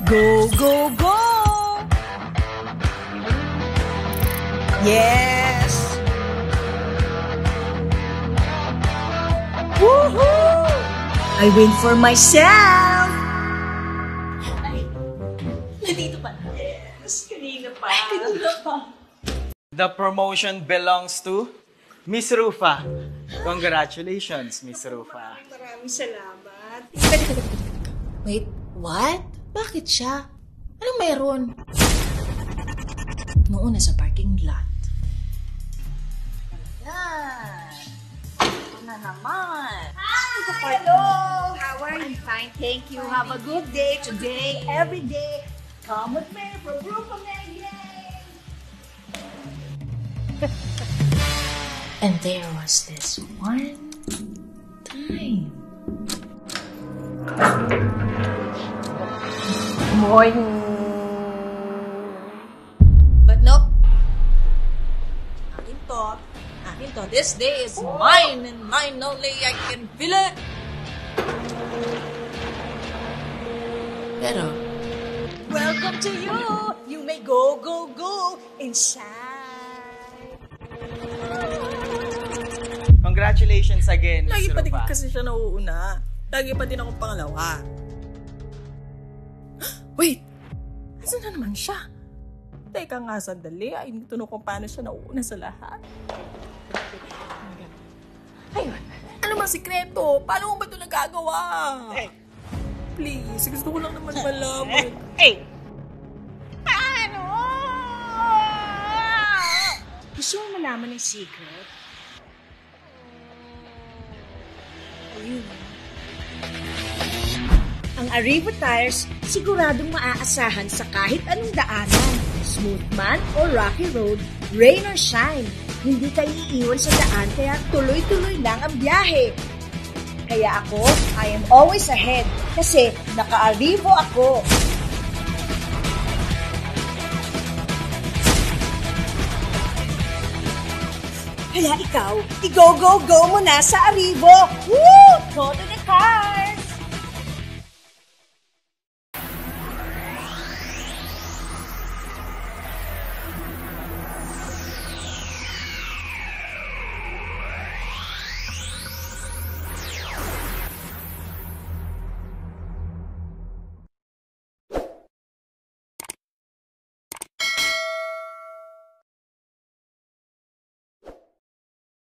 Go, go, go! Yes! Woohoo! I win for myself! Nandito pa. Yes, kanina pa. Kanina pa. The promotion belongs to Miss Rufa. Congratulations, Miss Rufa. Maraming salamat. Wait, what? Bakit siya? Anong meron? Noon na sa parking lot. Yan. Ito na naman. Hello! How are you? I'm fine, thank you. Have a good day today, every day. Come with me for Brooklyn, yay! And there was this one time. Morning. But nope. Akin to. Akin to. This day is mine and mine only. I can feel it. Pero, Welcome to you! You may go, go, go inside. Congratulations again, Miss Lagi pa din Rufa. kasi siya nauuna. Lagi pa din akong pangalawa. Wait! Asan na naman siya? Teka nga, sandali. Ay, hindi ko kung paano siya nauuna sa lahat. Ayun. Ano bang sikreto? Paano mo ba ito nagagawa? Please, gusto ko lang naman malaman. Paano? Gusto mo malaman ng secret? Ang Arrivo Tires, siguradong maaasahan sa kahit anong daanan. Smooth man o rocky road, rain or shine. Hindi ka iiwan sa daan kaya tuloy-tuloy lang ang biyahe. Kaya ako, I am always ahead kasi naka-Arrivo ako. Kaya ikaw, i-go-go-go mo na sa Arrivo! Woo!